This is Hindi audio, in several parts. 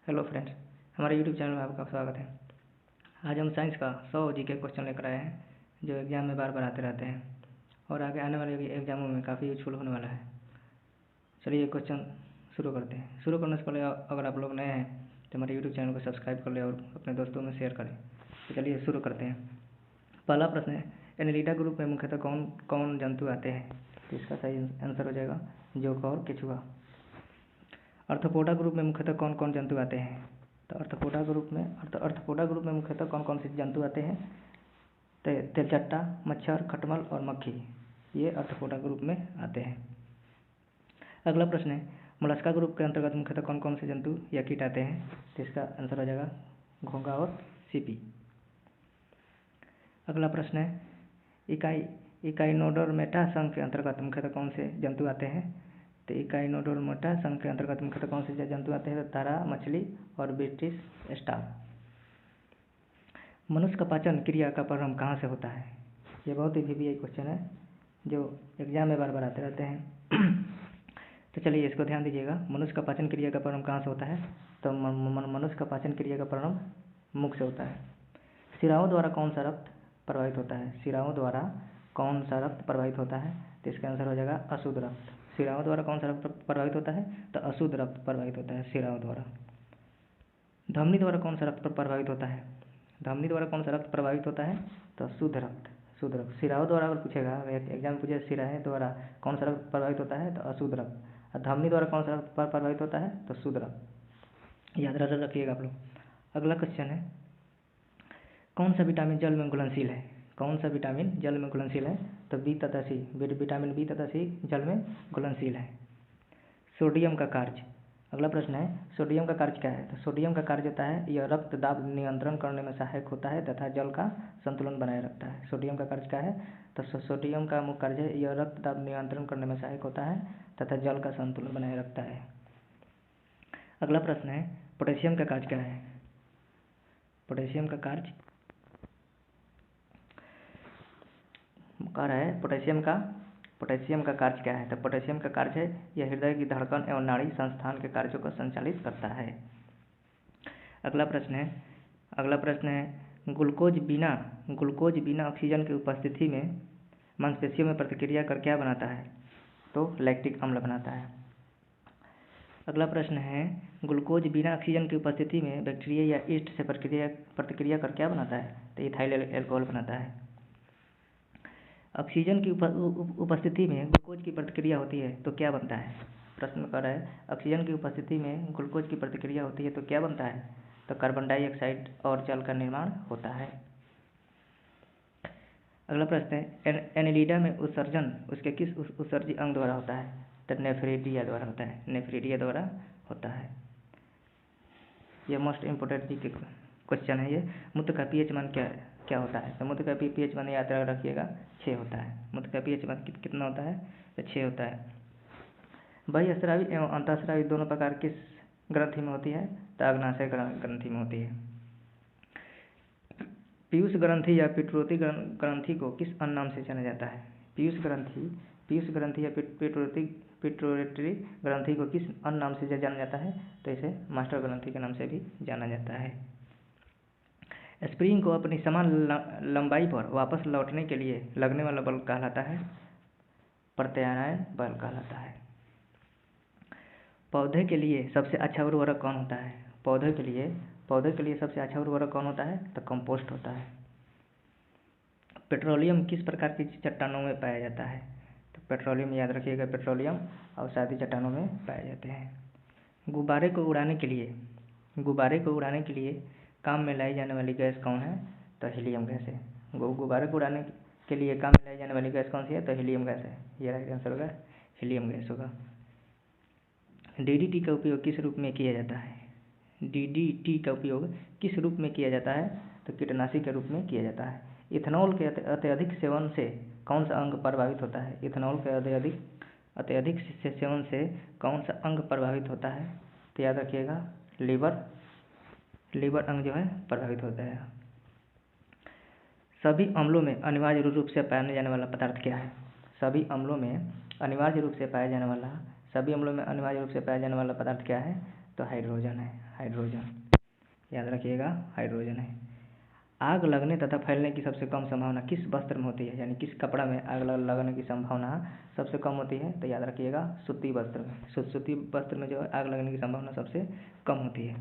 हेलो फ्रेंड्स, हमारे यूट्यूब चैनल में आपका स्वागत है। आज हम साइंस का 100 जीके क्वेश्चन लेकर आए हैं जो एग्ज़ाम में बार बार आते रहते हैं और आगे आने वाले एग्जामों में काफ़ी यूजफुल होने वाला है। चलिए क्वेश्चन शुरू करते हैं। शुरू करने से पहले अगर आप लोग नए हैं तो हमारे यूट्यूब चैनल को सब्सक्राइब कर लें और अपने दोस्तों में शेयर करें। तो चलिए शुरू करते हैं। पहला प्रश्न है, एनेलिडा ग्रुप में मुख्यतः कौन कौन जंतु आते हैं? तो इसका सही आंसर हो जाएगा जोंक और केचुआ। अर्थोपोडा ग्रुप में मुख्यतः कौन कौन जंतु आते हैं? तो अर्थोपोडा ग्रुप में मुख्यतः कौन कौन से जंतु आते हैं? तेलचट्टा, मच्छर, खटमल और मक्खी, ये अर्थोपोडा ग्रुप में आते हैं। अगला प्रश्न है, मोलस्का ग्रुप के अंतर्गत मुख्यतः कौन कौन से जंतु या कीट आते हैं? तो इसका आंसर हो जाएगा घोंघा और सीपी। अगला प्रश्न है, इकाइनोडर्मेटा संघ के अंतर्गत मुख्यतः कौन से जंतु आते हैं? तो इकाइनोडर्मेटा संघ के अंतर्गत मुख्यतः कौन से जंतु आते हैं? तारा मछली और ब्रिटिश स्टार। मनुष्य का पाचन क्रिया का प्रारंभ कहाँ से होता है? ये बहुत ही VVI क्वेश्चन है जो एग्जाम में बार बार आते रहते हैं। तो चलिए इसको ध्यान दीजिएगा। मनुष्य का पाचन क्रिया का प्रारंभ कहाँ से होता है? तो मनुष्य का पाचन क्रिया का प्रारंभ मुख से होता है। शिराओं द्वारा कौन सा रक्त प्रवाहित होता है? शिराओं द्वारा कौन सा रक्त प्रवाहित होता है? तो इसका आंसर हो जाएगा अशुद्ध रक्त। शिराओं द्वारा कौन सा रक्त प्रवाहित होता है? तो अशुद्ध रक्त प्रवाहित होता है शिराओं द्वारा। धमनी द्वारा कौन सा रक्त प्रवाहित होता है? धमनी द्वारा कौन सा रक्त प्रवाहित होता है? तो शुद्ध रक्त। शिराओं द्वारा अगर पूछेगा, एग्जाम में पूछे शिराएं द्वारा कौन सा रक्त प्रवाहित होता है? तो अशुद्ध रक्त। और धमनी द्वारा कौन सा रक्त प्रवाहित होता है? तो शुद्ध रक्त। याद रखिएगा आप लोग। अगला क्वेश्चन है, कौन सा विटामिन जल में घुलनशील है? कौन सा विटामिन जल में घुलनशील है? तो बी तथा सी, विटामिन बी तथा सी जल में घुलनशील है। सोडियम का कार्य। अगला प्रश्न है, सोडियम का कार्य क्या है? तो सोडियम का कार्य होता है यह रक्त दाब नियंत्रण करने में सहायक होता है तथा जल का संतुलन बनाए रखता है। सोडियम का कार्य क्या है? तो सोडियम का मुख्य कार्य है यह रक्त दाब नियंत्रण करने में सहायक होता है तथा जल का संतुलन बनाए रखता है। अगला प्रश्न है, पोटेशियम का कार्य क्या है? पोटेशियम का कार्य पोटेशियम का कार्य क्या है? तो पोटेशियम का कार्य है यह हृदय की धड़कन एवं नाड़ी संस्थान के कार्यों को संचालित करता है। अगला प्रश्न है, ग्लूकोज बिना ऑक्सीजन की उपस्थिति में मांसपेशियों में प्रतिक्रिया कर क्या बनाता है? तो लैक्टिक अम्ल बनाता है। अगला प्रश्न है, ग्लूकोज बिना ऑक्सीजन की उपस्थिति में बैक्टीरिया या ईस्ट से प्रतिक्रिया कर क्या बनाता है? तो इथाइल एल्कोहल बनाता है। ऑक्सीजन की उपस्थिति में ग्लूकोज की प्रतिक्रिया होती है तो क्या बनता है? प्रश्न कर रहा है, ऑक्सीजन की उपस्थिति में ग्लूकोज की प्रतिक्रिया होती है तो क्या बनता है? तो कार्बन डाइऑक्साइड और जल का निर्माण होता है। अगला प्रश्न है, एनेलिडा में उत्सर्जन उसके किस उत्सर्जी अंग द्वारा होता है? तो नेफ्रेडिया द्वारा होता है। नेफ्रेडिया द्वारा होता है। यह मोस्ट इम्पोर्टेंट क्वेश्चन है। ये मूत्र का pH मान क्या होता है? तो मूत्र का pH मान याद रखिएगा 6 होता है। मूत्र का pH मान कितना होता है? तो 6 होता है। बहिःस्रावी एवं अंतःस्रावी दोनों प्रकार किस ग्रंथि में होती है? तो अग्नाशय ग्रंथि में होती है। पीयूष ग्रंथि या पिट्यूटरी ग्रंथि को किस अन्य नाम से जाना जाता है? पीयूष ग्रंथि या पिट्यूटरी ग्रंथि को किस अन्य नाम से जाना जाता है? तो इसे मास्टर ग्रंथि के नाम से भी जाना जाता है। स्प्रिंग को अपनी समान लंबाई पर वापस लौटने के लिए लगने वाला बल कहलाता है प्रत्यानयन बल कहलाता है। पौधे के लिए सबसे अच्छा उर्वरक कौन होता है? पौधे के लिए सबसे अच्छा उर्वरक कौन होता है? तो कंपोस्ट होता है। पेट्रोलियम किस प्रकार की चट्टानों में पाया जाता है? तो पेट्रोलियम याद रखिएगा, पेट्रोलियम अवसादी चट्टानों में पाए जाते हैं। गुब्बारे को उड़ाने के लिए काम में लाई जाने वाली गैस कौन है? तो हीलियम गैस है। गुब्बारे को उड़ाने के लिए काम में लाई जाने वाली गैस कौन सी है? तो हीलियम गैस है। ये राइट आंसर होगा, हीलियम गैस होगा। DDT का उपयोग किस रूप में किया जाता है? DDT का उपयोग किस रूप में किया जाता है? तो कीटनाशी के रूप में किया जाता है। इथेनॉल के अत्यधिक सेवन से कौन सा अंग प्रभावित होता है? इथेनॉल के अत्यधिक सेवन से कौन सा अंग प्रभावित होता है? तो याद रखिएगा, लीवर अंग जो है प्रभावित होता है। सभी अम्लों में अनिवार्य रूप से पाया जाने वाला पदार्थ क्या है? सभी अम्लों में अनिवार्य रूप से पाया जाने वाला पदार्थ क्या है? तो हाइड्रोजन है, हाइड्रोजन, याद रखिएगा, हाइड्रोजन है। आग लगने तथा फैलने की सबसे कम संभावना किस वस्त्र में होती है, यानी किस कपड़ा में आग लगने की संभावना सबसे कम होती है, तो याद रखिएगा सूती वस्त्र में। सूती वस्त्र में जो है आग लगने की संभावना सबसे कम होती है।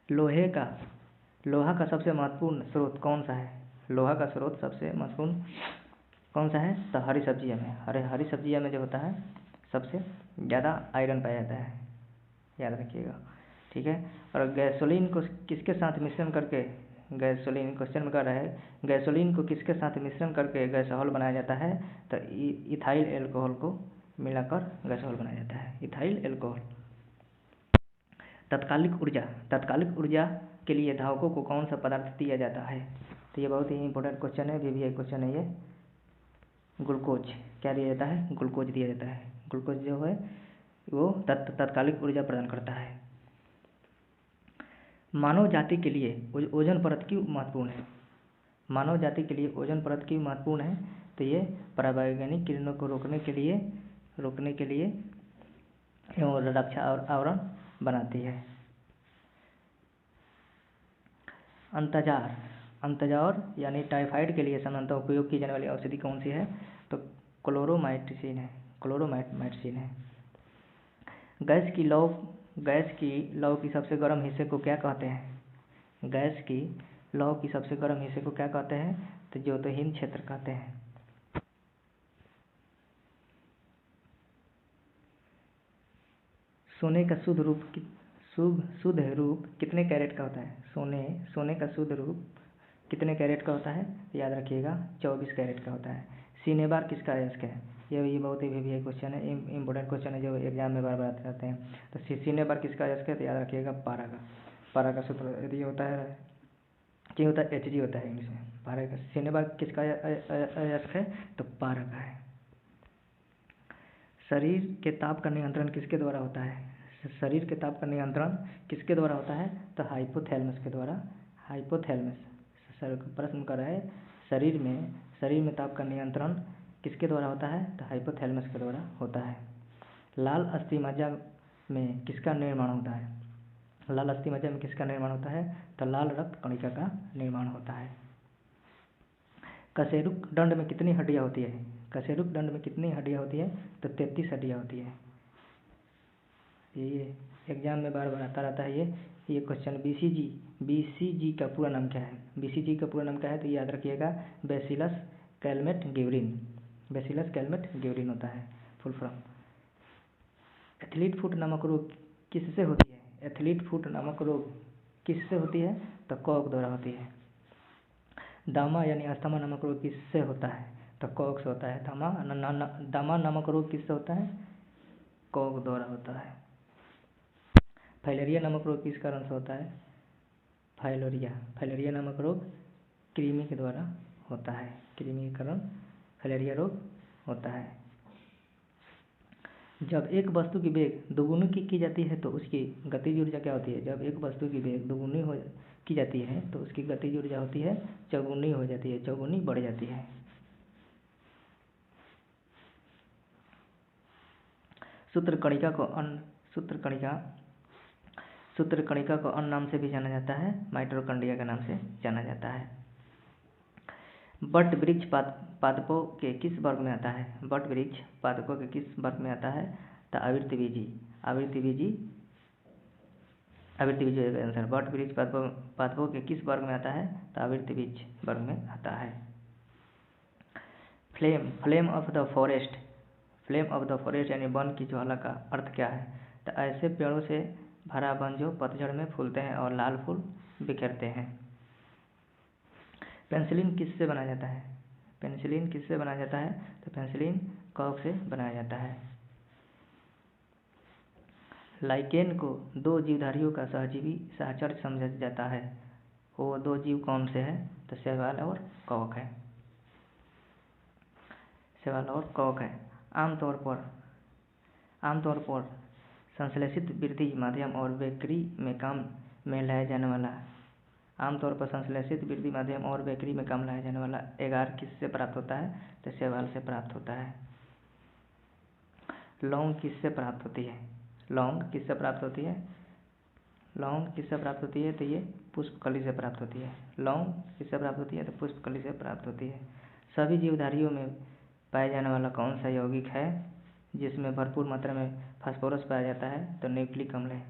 लोहा का सबसे महत्वपूर्ण स्रोत कौन सा है? लोहा का स्रोत सबसे महत्वपूर्ण कौन सा है? तो हरी सब्जियाँ में, हरी सब्जियाँ में जो होता है सबसे ज़्यादा आयरन पाया जाता है, याद रखिएगा, ठीक है। और गैसोलीन को किसके साथ मिश्रण करके, गैसोलीन क्वेश्चन में कर रहा है, गैसोलीन को किसके साथ मिश्रण करके गैसोहॉल बनाया जाता है? तो इथाइल एल्कोहल को मिलाकर गैसोहॉल बनाया जाता है, इथाइल एल्कोहल। तात्कालिक ऊर्जा के लिए धावकों को कौन सा पदार्थ दिया जाता है? तो ये बहुत ही इंपॉर्टेंट क्वेश्चन है, VVI क्वेश्चन है ये। ग्लूकोज, क्या दिया जाता है? ग्लूकोज दिया जाता है। ग्लूकोज जो है वो तात्कालिक ऊर्जा प्रदान करता है। मानव जाति के लिए ओजोन परत क्यों महत्वपूर्ण है? मानव जाति के लिए ओजोन परत क्यों महत्वपूर्ण है? तो ये पराबैंगनी किरणों को रोकने के लिए एवं रक्षा और आवरण बनाती है। अंतजार यानी टाइफाइड के लिए सामान्यतः उपयोग की जाने वाली औषधि कौन सी है? तो क्लोरोमाइसिन है। गैस की लौ की सबसे गर्म हिस्से को क्या कहते हैं? गैस की लौ की सबसे गर्म हिस्से को क्या कहते हैं? तो ज्योतिहीन क्षेत्र कहते हैं। सोने का शुद्ध रूप कितने कैरेट का होता है? सोने का शुद्ध रूप कितने कैरेट का होता है? याद रखिएगा 24 कैरेट का होता है। सिनेबार किसका अयस्क है? ये बहुत ही VVI क्वेश्चन है, इंपॉर्टेंट क्वेश्चन है जो एग्जाम में बार बार आते रहते हैं। तो सिनेबार किसका अयस्क है? तो याद रखिएगा पारा का सूत्र यदि होता है कि होता है Hg होता है इंग्लिश में। पारा का सिनेबार किसका अयस्क है? तो पारा का है। शरीर के ताप का नियंत्रण किसके द्वारा होता है? शरीर के ताप का नियंत्रण किसके द्वारा होता है? तो हाइपोथैलेमस के द्वारा। प्रश्न कर रहा है शरीर में ताप का नियंत्रण किसके द्वारा होता है? तो हाइपोथैलेमस के द्वारा होता है। लाल अस्थिमज्जा में किसका निर्माण होता है? लाल अस्थिमज्जा में किसका निर्माण होता है? तो लाल रक्त कणिका का निर्माण होता है। कशेरुक दंड में कितनी हड्डियाँ होती है? कशेरुक दंड में कितनी हड्डियाँ होती है? तो 33 हड्डियाँ होती है। ये एग्जाम में बार बार आता रहता है ये क्वेश्चन। BCG का पूरा नाम क्या है? BCG का पूरा नाम क्या है? तो याद रखिएगा बैसिलस कैलमेट गिवरिन होता है फुल फॉर्म। एथलीट फुट नामक रोग किससे होती है? एथलीट फुट नामक रोग किससे होती है? तो कॉक द्वारा होती है। दामा यानी अस्थमा नामक रोग किससे होता है? तो कॉक से होता है। दामा नामक रोग किससे होता है? कॉक द्वारा होता है। फाइलेरिया नामक रोग किस कारण से होता है? फाइलेरिया नामक रोग कृमि के द्वारा होता है। कृमि के कारण फाइलेरिया रोग होता है। जब एक वस्तु की वेग दोगुनी की जाती है तो उसकी गतिज ऊर्जा क्या होती है? जब एक वस्तु की वेग दोगुनी की जाती है तो उसकी गतिज ऊर्जा होती है चौगुनी हो जाती है, चौगुनी बढ़ जाती है। सूत्रकणिका को अन्य नाम से भी जाना जाता है, माइटोकॉन्ड्रिया के नाम से जाना जाता है। बट वृक्ष पादपों के किस वर्ग में आता है? बट वृक्ष पादपों के किस वर्ग में आता है? तो आवृतबीजी होगा आंसर। बट वृक्ष पादपों के किस वर्ग में आता है? तो आवृतबीज वर्ग में आता है। फ्लेम ऑफ द फॉरेस्ट यानी वन की ज्वाला का अर्थ क्या है? तो ऐसे पेड़ों से भरा वन जो पतझड़ में फूलते हैं और लाल फूल बिखेरते हैं। पेनिसिलिन किससे बनाया जाता है? तो पेनिसिलिन कॉक से बनाया जाता है। लाइकेन को 2 जीवधारियों का सहचर समझा जाता है। वो 2 जीव कौन से हैं? तो शैवाल और कवक है। आमतौर पर संश्लेषित वृद्धि माध्यम और बेकरी में काम में लाया जाने वाला एगार किससे प्राप्त होता है? तो शैवाल से प्राप्त होता है। लौंग किससे प्राप्त होती है? लौंग किससे प्राप्त होती है? लौंग किससे प्राप्त होती है? तो ये पुष्पकली से प्राप्त होती है। लौंग किससे प्राप्त होती है? तो पुष्पकली से प्राप्त होती है। सभी जीवधारियों में पाया जाने वाला कौन सा यौगिक है जिसमें भरपूर मात्रा में फास्फोरस पाया जाता है? तो न्यूक्लिक अम्ल है।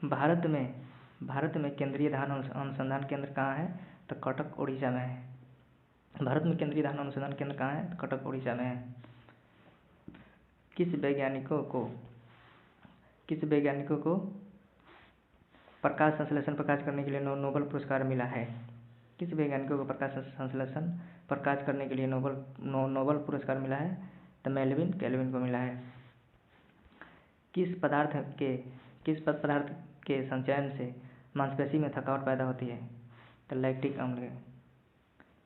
भारत में केंद्रीय धान अनुसंधान केंद्र कहाँ है? तो कटक उड़ीसा में है। भारत में केंद्रीय धान अनुसंधान केंद्र कहाँ है? तो कटक उड़ीसा में है। किस वैज्ञानिकों को प्रकाश संश्लेषण प्रकाश करने के लिए नोबेल पुरस्कार मिला है? किस वैज्ञानिकों को प्रकाश संश्लेषण प्रकाश करने के लिए नोबेल पुरस्कार मिला है? तो मेल्विन कैल्विन को मिला है। किस पदार्थ के संचयन से मांसपेशी में थकावट पैदा होती है? तो लैक्टिक अम्ल।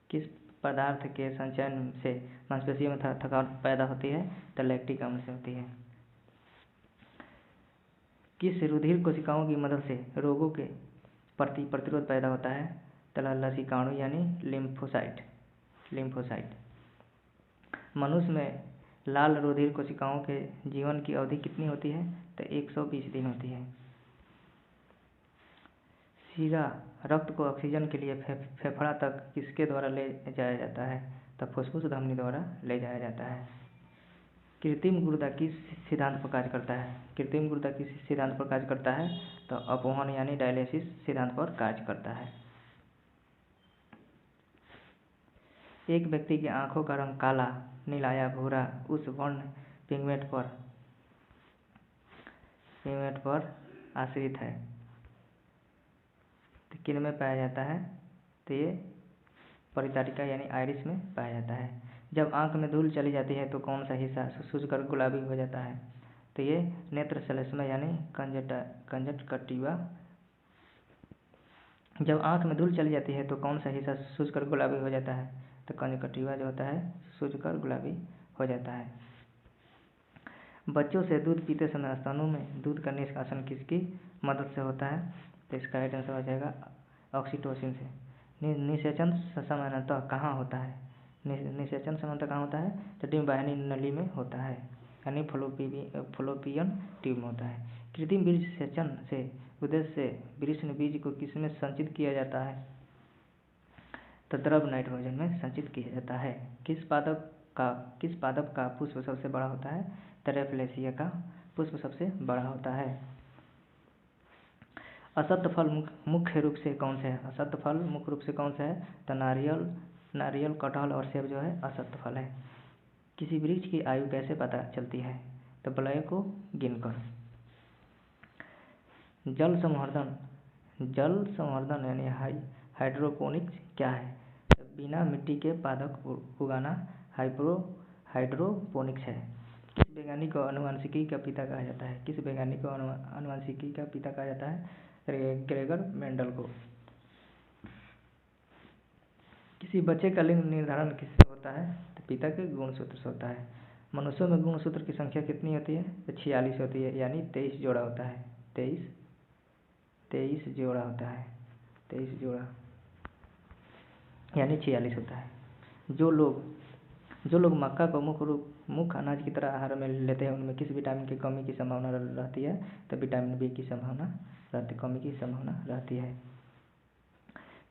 किस पदार्थ के संचयन से मांसपेशियों में थकावट पैदा होती है? तो लैक्टिक अम्ल से होती है। किस रुधिर कोशिकाओं की मदद से रोगों के प्रति प्रतिरोध पैदा होता है? तो लसीकाणु यानी लिम्फोसाइट। मनुष्य में लाल रुधिर कोशिकाओं के जीवन की अवधि कितनी होती है? तो 120 दिन होती है। सीधा रक्त को ऑक्सीजन के लिए फेफड़ा तक किसके द्वारा ले जाया जाता है? तो फुफ्फुस धमनी द्वारा ले जाया जाता है। कृत्रिम गुर्दा किस सिद्धांत पर कार्य करता है? कृत्रिम गुर्दा किस सिद्धांत पर कार्य करता है? तो अपवहन यानी डायलिसिस सिद्धांत पर कार्य करता है। एक व्यक्ति की आंखों का रंग काला, नीला या भूरा उस वर्ण पिगमेंट पर आश्रित है तो किन में पाया जाता है? तो ये परितारिका यानी आइरिस में पाया जाता है। जब आंख में धूल चली जाती है तो कौन सा हिस्सा सूजकर गुलाबी हो जाता है? तो ये नेत्र श्लेष्मा यानी कंजक्टिवा। जब आंख में धूल चली जाती है तो कौन सा हिस्सा सूजकर गुलाबी हो जाता है? तो कंजक्टिवा जो होता है सूजकर गुलाबी हो जाता है। बच्चों से दूध पीते समय स्तनों में दूध का निष्कासन किसकी मदद से होता है? तो इसका राइट आंसर हो जाएगा ऑक्सीटोसिन से। निषेचन सामान्यतः कहाँ होता है? निषेचन सामान्यतः कहाँ होता है? तो डिम्बाशयनी नली में होता है यानी फलोपियन ट्यूब में होता है। कृत्रिम बीज सेचन से उद्देश्य से वृषण बीज को किसमें संचित किया जाता है? तो द्रव नाइट्रोजन में संचित किया जाता है। किस पादप का पुष्प सबसे बड़ा होता है? तो रेफलेशिया का पुष्प सबसे बड़ा होता है। असत्य फल मुख्य रूप से कौन से है? असत्य फल मुख्य रूप से कौन सा है? तो नारियल, कटहल और सेब जो है असत्य फल है। किसी वृक्ष की आयु कैसे पता चलती है? तो वलय को गिनकर। जल संवर्धन यानी हाइड्रोपोनिक्स क्या है? तो बिना मिट्टी के पादप उगाना हाइड्रोपोनिक्स है। किस वैज्ञानिक को आनुवंशिकी का पिता कहा जाता है? किस वैज्ञानिक को आनुवंशिकी का पिता कहा जाता है? ग्रेगर मेंडल को। किसी बच्चे का लिंग निर्धारण किससे होता है? तो पिता के गुणसूत्र से होता है। मनुष्यों में गुणसूत्र की संख्या कितनी होती है? तो 46 होती है यानी 23 जोड़ा होता है। 23 जोड़ा होता है। 23 जोड़ा यानी 46 होता है। जो लोग मक्का को मुख्य अनाज की तरह आहार में लेते हैं उनमें किस विटामिन की कमी की संभावना रहती है? तो विटामिन बी की कमी की संभावना रहती है।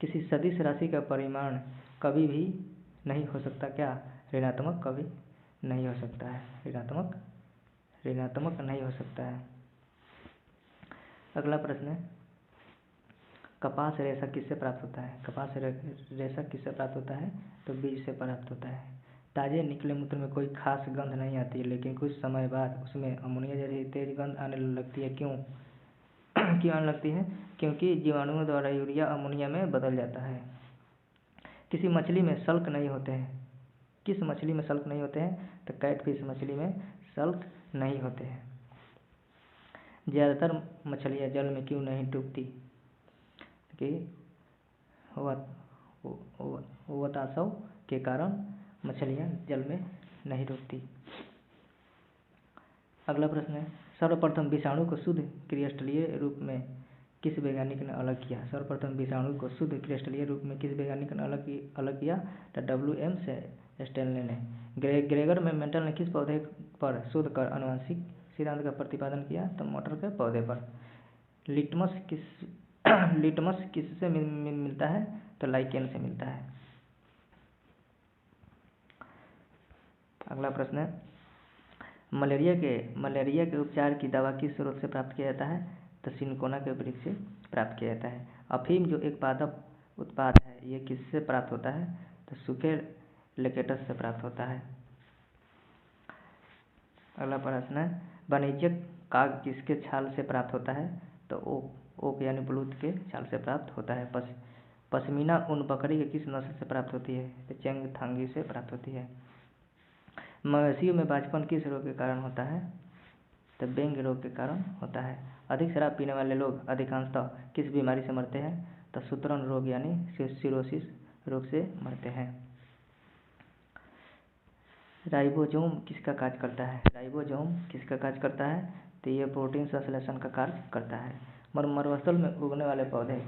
किसी सदिश राशि का परिमाण कभी भी नहीं हो सकता क्या? ऋणात्मक कभी नहीं हो सकता है। ऋणात्मक नहीं हो सकता है। अगला प्रश्न है, कपास रेशा किससे प्राप्त होता है? कपास रेशा किससे प्राप्त होता है? तो बीज से प्राप्त होता है। ताजे निकले मूत्र में कोई खास गंध नहीं आती है लेकिन कुछ समय बाद उसमें अमोनिया जैसी तेज गंध आने लगती है। क्यों आने लगती है? क्योंकि जीवाणुओं द्वारा यूरिया अमोनिया में बदल जाता है। किसी मछली में सल्क नहीं होते हैं। किस मछली में सल्क नहीं होते हैं? तो कैटफिश मछली में सल्क नहीं होते हैं। ज़्यादातर मछलियाँ जल में क्यों नहीं डूबती? कि वातासव के कारण मछलियाँ जल में नहीं डूबती। अगला प्रश्न है, सर्वप्रथम विषाणु को शुद्ध क्रिस्टलीय रूप में किस वैज्ञानिक ने अलग किया? सर्वप्रथम विषाणु को शुद्ध क्रिस्टलीय रूप में किस वैज्ञानिक ने अलग किया? तो WM स्टेनले ने। ग्रेगर में मेंटल ने किस पौधे पर शोध कर आनुवंशिक सिद्धांत का प्रतिपादन किया? तो मटर के पौधे पर। लिटमस किससे मिलता है? तो लाइकेन से मिलता है। अगला प्रश्न है, मलेरिया के उपचार की दवा किस स्रोत से प्राप्त किया जाता है? तो सिनकोना के वृक्ष से प्राप्त किया जाता है। अफीम जो एक पादप उत्पाद है, ये किससे प्राप्त होता है? तो सूखे लेकेटस से प्राप्त होता है। अगला प्रश्न है, वाणिज्यिक काग किसके छाल से प्राप्त होता है? तो ओक यानी ब्लूथ के छाल से प्राप्त होता है। पश्मीना ऊन बकरी के किस नस्ल से प्राप्त होती है? तो चंगथांगी से प्राप्त होती है। मवेशियों में बांझपन किस रोग के कारण होता है? तो बेंग रोग के कारण होता है। अधिक शराब पीने वाले लोग अधिकांशतः किस बीमारी से मरते हैं? तो सूत्रण रोग यानी सिरोसिस रोग से मरते हैं। राइबोसोम किसका कार्य करता है? राइबोसोम किसका कार्य करता है? तो ये प्रोटीन संश्लेषण का कार्य करता है। मरुस्थल में उगने वाले पौधे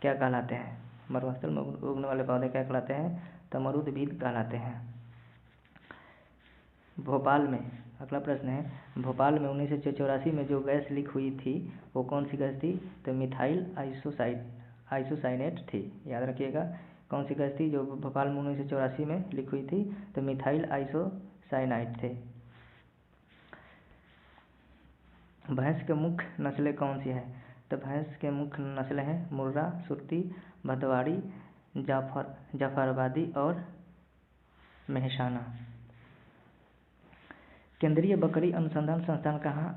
क्या कहलाते हैं? मरुस्थल में उगने वाले पौधे क्या कहलाते हैं? तो मरुद्भिद कहलाते हैं। भोपाल में, अगला प्रश्न है, भोपाल में 1984 में जो गैस लीक हुई थी वो कौन सी गैस थी? तो मिथाइल आइसोसाइनेट थी। याद रखिएगा, कौन सी गैस थी जो भोपाल में 1984 में लीक हुई थी? तो मिथाइल आइसोसाइनाइड थे। भैंस के मुख्य नस्लें कौन सी हैं? तो भैंस के मुख्य नस्लें हैं मुर्रा, सुरती, भदवाड़ी, जाफराबादी और मेहसाना। केंद्रीय बकरी अनुसंधान संस्थान कहाँ?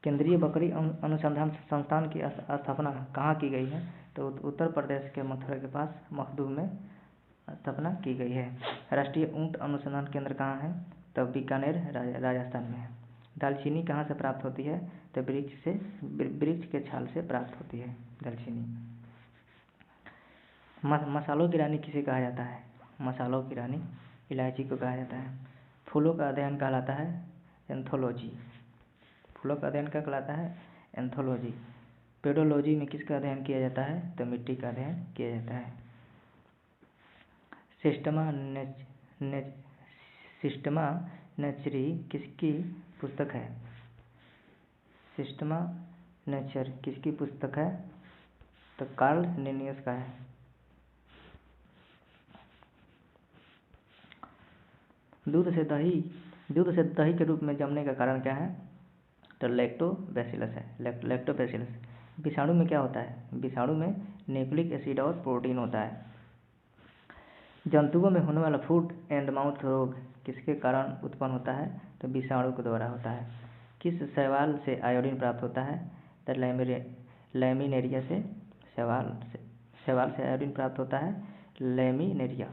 केंद्रीय बकरी अनुसंधान संस्थान की स्थापना कहाँ की गई है? तो उत्तर प्रदेश के मथुरा के पास मखदूम में स्थापना की गई है। राष्ट्रीय ऊंट अनुसंधान केंद्र कहाँ है? तो बीकानेर राजस्थान में है। दालचीनी कहाँ से प्राप्त होती है? तो वृक्ष के छाल से प्राप्त होती है दालचीनी। मसालों की रानी किसे कहा जाता है? मसालों की रानी इलायची को कहा जाता है। फूलों का अध्ययन कहलाता है एंथोलॉजी। फूलों का अध्ययन क्या कहलाता है? एंथोलॉजी। पेडोलॉजी में किसका अध्ययन किया जाता है? तो मिट्टी का अध्ययन किया जाता है। सिस्टमा नेचरी किसकी पुस्तक है? सिस्टमा नेचर किसकी पुस्तक है? तो कार्ल लिनियस का है। दूध से दही के रूप में जमने का कारण क्या है? तो लैक्टोबैसिलस है। लैक्टोबैसिलस। विषाणु में क्या होता है? विषाणु में न्यूक्लिक एसिड और प्रोटीन होता है। जंतुओं में होने वाला फुट एंड माउथ रोग किसके कारण उत्पन्न होता है? तो विषाणु के द्वारा होता है। किस शैवाल से आयोडीन प्राप्त होता है? तो लैमिनेरिया से शैवाल से आयोडीन प्राप्त होता है। लैमिनेरिया।